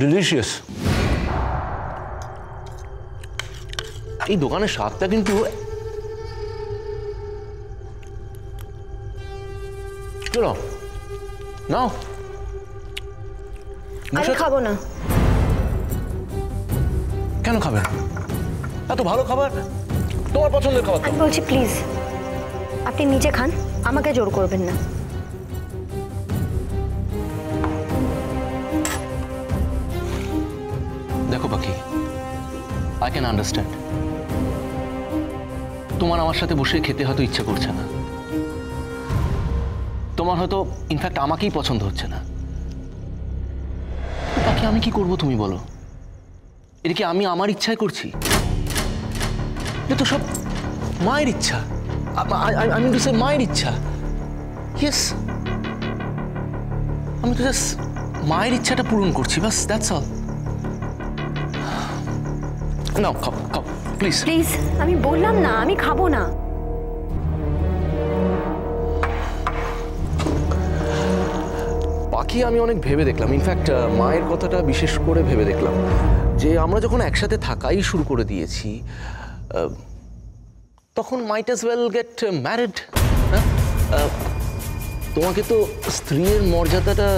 Delicious. এই দোকানের স্বাদটা কিন্তু চলো নাও। আমি খাবো না। কেন খাবে না? এত ভালো খাবার, তোমার পছন্দের খাবার। আমি বলছি প্লিজ আপনি নিজে খান, আমাকে জোর করবেন না। দেখো পাখি, আই ক্যান আন্ডারস্ট্যান্ড তোমার আমার সাথে বসে খেতে হয়তো ইচ্ছা করছে না, তোমার হয়তো ইনফ্যাক্ট আমাকেই পছন্দ হচ্ছে না। পাখি আমি কি করব তুমি বলো? এটা কি আমি আমার ইচ্ছায় করছি? এ তো সব মায়ের ইচ্ছা, আমি তো সে মায়ের ইচ্ছা। ইয়েস, আমি তো জাস্ট মায়ের ইচ্ছাটা পূরণ করছি, বাস, দ্যাটস অল। নাও খাও খাও প্লিজ। প্লিজ, আমি বললাম না আমি খাবো না। পাখি আমি অনেক ভেবে দেখলাম, ইনফ্যাক্ট মায়ের কথাটা বিশেষ করে ভেবে দেখলাম যে আমরা যখন একসাথে থাকাই শুরু করে দিয়েছি তখন মাইট অ্যাজ ওয়েল গেট ম্যারিড। তোমাকে তো স্ত্রীর মর্যাদাটা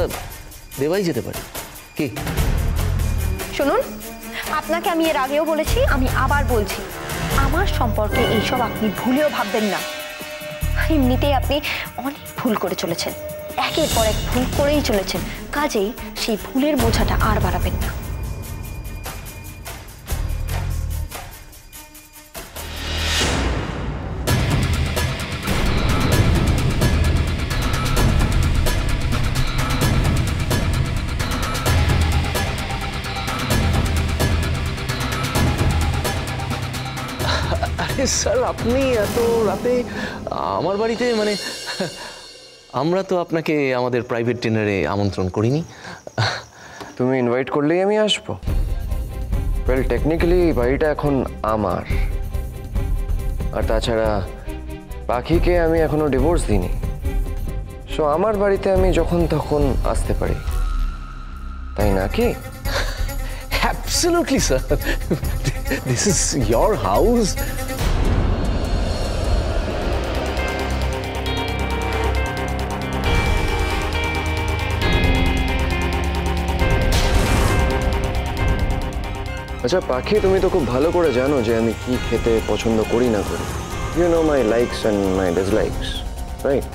দেওয়াই যেতে পারে। কি শুনুন, আপনাকে আমি এর আগেও বলেছি, আমি আবার বলছি, আমার সম্পর্কে এইসব আপনি ভুলেও ভাববেন না। এমনিতেই আপনি অনেক ভুল করে চলেছেন, একের পর এক ভুল করেই চলেছেন, কাজেই সেই ভুলের বোঝাটা আর বাড়াবেন না। স্যার আপনি এত রাতে আমার বাড়িতে, মানে আমরা তো আপনাকে আমাদের প্রাইভেট ডিনারে আমন্ত্রণ করিনি। তুমি ইনভাইট করলেই আমি আসবো? ওয়েল টেকনিক্যালি বাড়িটা এখন আমার, আর তাছাড়া পাখিকে আমি এখনো ডিভোর্স দিইনি, সো আমার বাড়িতে আমি যখন তখন আসতে পারি, তাই না কি? Absolutely, sir. This is your house. আচ্ছা পাখি, তুমি তো খুব ভালো করে জানো যে আমি কি খেতে পছন্দ করি না করি। You know my likes and my dislikes, right?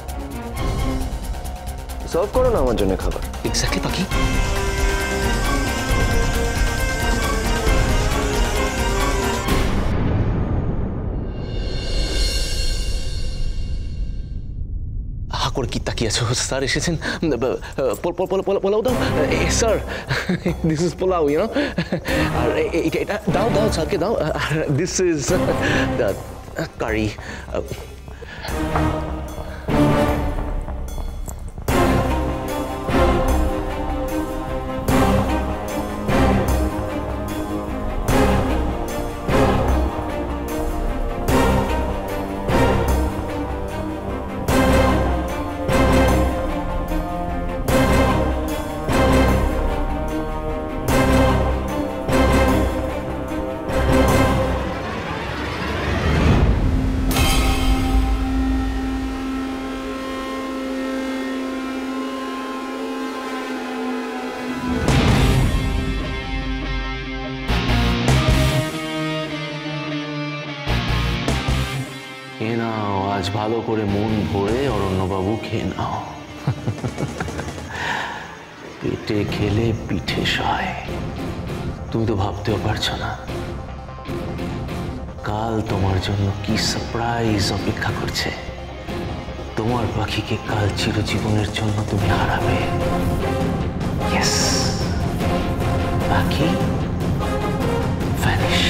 Serve করো না আমার জন্য খাবার। এক্স্যাক্টলি পাখি। হা করে কি তাকিয়ে আছো? স্যার এসেছেন, পোলাও দাও। Sir this is pulao, you know. আর এটা দাও দাও, স্যারকে দাও। This is the curry. খেয়ে নাও, আজ ভালো করে মন ভরে অরণ্যবাবু খেয়ে নাও। পেটে খেলে পিঠে সয়, তুমি তো ভাবতেও পারছো না কাল তোমার জন্য কি সারপ্রাইজ অপেক্ষা করছে। তোমার পাখিকে কাল চিরজীবনের জন্য তুমি হারাবে। ইয়েস, পাখি ভ্যানিশ।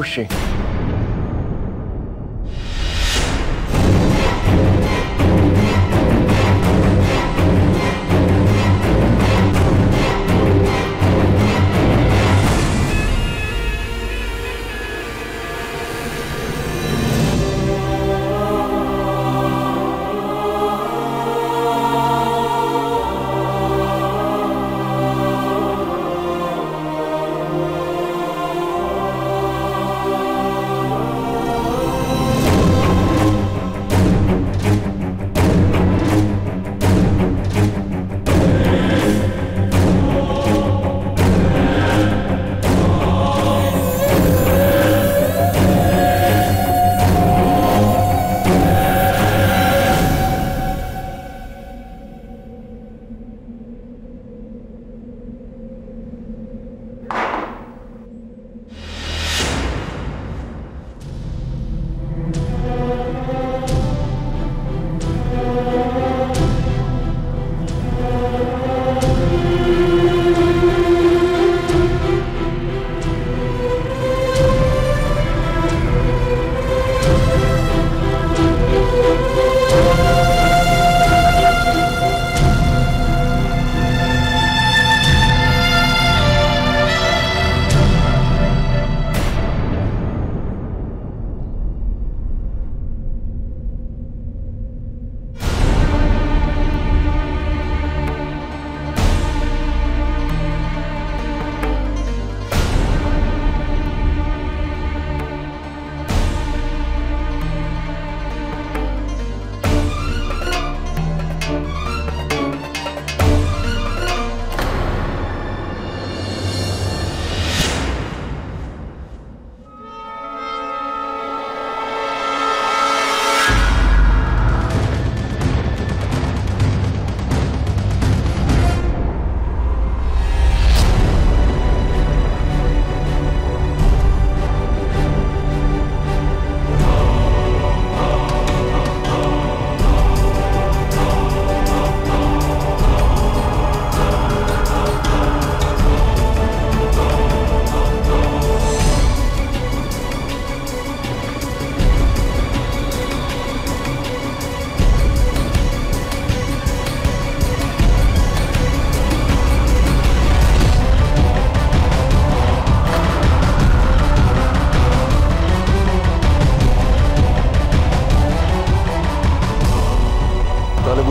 বসছি।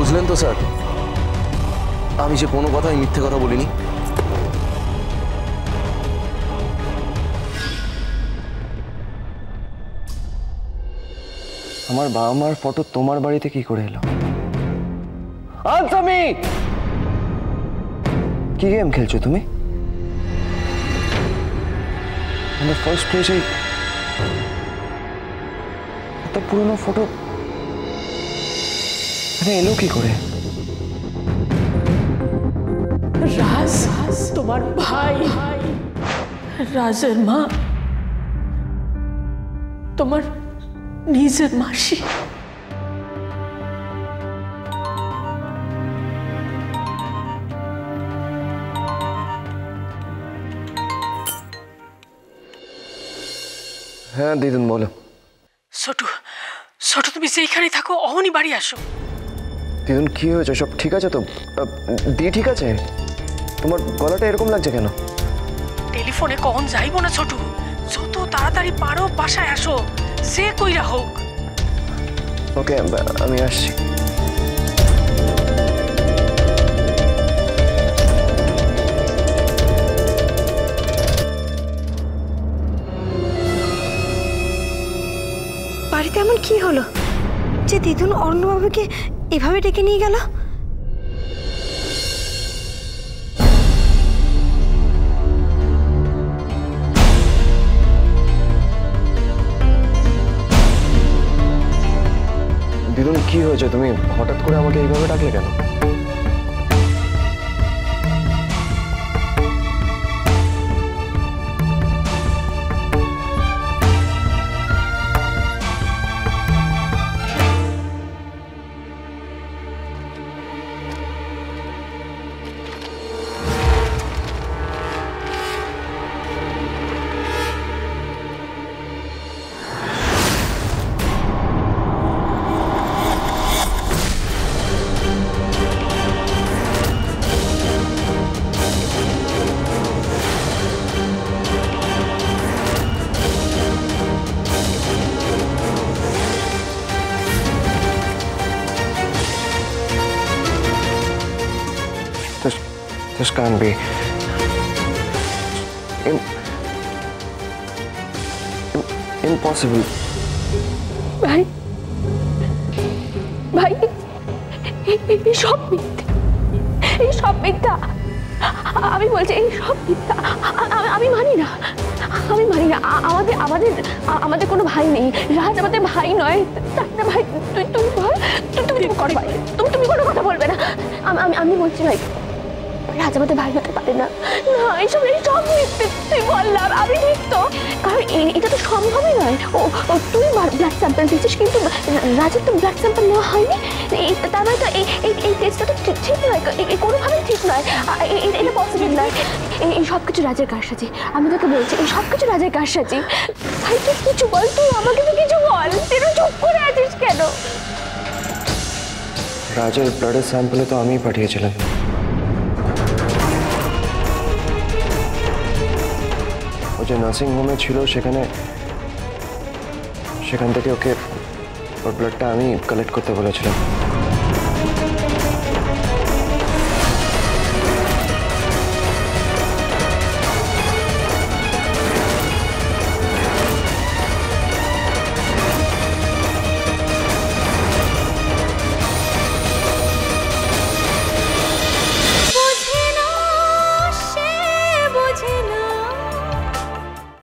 বুঝলেন তো স্যার, আমি যে কোনো কথাই মিথ্যে কথা বলিনি। আমার বাবা মার ফটো তোমার বাড়িতে কি করে এলো? আনসামি, কি গেম খেলছো তুমি? আমার ফার্স্ট প্লেসে এত পুরনো ফটো এলো কি করে? রাজ তোমার ভাই, রাজের মা তোমার নিজের মাসি। হ্যাঁ দিদুন বলো। ছোটু ছোটু, তুমি যেখানে থাকো অহনি বাড়ি আসো। দিদুন কি হয়েছে? সব ঠিক আছে তো? দি ঠিক আছে? তোমার গলাটা এরকম লাগছে কেন? টেলিফোনে কখন যাইবো না ছোটু, যত তাড়াতাড়ি পারো বাসায় আসো, যে কইরা হোক। ওকে, আমি আসছি। বাড়িতে এমন কি হলো যে দিদুন অর্ণবাবুকে এভাবে ডেকে নিয়ে গেল? দিদুন কি হয়েছে? তুমি হঠাৎ করে আমাকে এইভাবে ডাকলে কেন? This can't be. Impossible. ভাই ভাই এই সব মিথ্যে, এই সব মিথ্যা। আমি বলছি এই সব মিথ্যা। আমি মানি না, আমি মানি না। আমাদের আমাদের আমাদের কোনো ভাই নেই। রাজ আমাদের ভাই নয়। তাহলে ভাই তুই বল, তুমি করো ভাই, তুমি কোনো কথা বলবে না। আমি বলছি ভাই, রাজ আমাদের ভাই হতে পারে না। না, এইসব মিথ্যে। তুই বললাম আমি ঠিক তো, কারণ এটা তো সম্ভবই নয়। তুই ব্লাড স্যাম্পল দিয়েছিস, কিন্তু রাজের তো ব্লাড স্যাম্পল নেওয়া হয়নি। তার মানে তো এই টেস্টটা তো ঠিক নয়, কোনোভাবেই ঠিক নয়। এটা পসিবল নয়। এই সব কিছু রাজের কারসাজি। আমি তোকে বলছি এই সব কিছু রাজের কারসাজি। ভাই তুই কিছু বল, তুই আমাকে তো কিছু বল। তুই চুপ করে আছিস কেন? রাজের ব্লাডের স্যাম্পলে তো আমিই পাঠিয়েছিলাম। ও যে নার্সিং হোমে ছিল সেখান থেকে ওকে ওর ব্লাডটা আমি কালেক্ট করতে বলেছিলাম।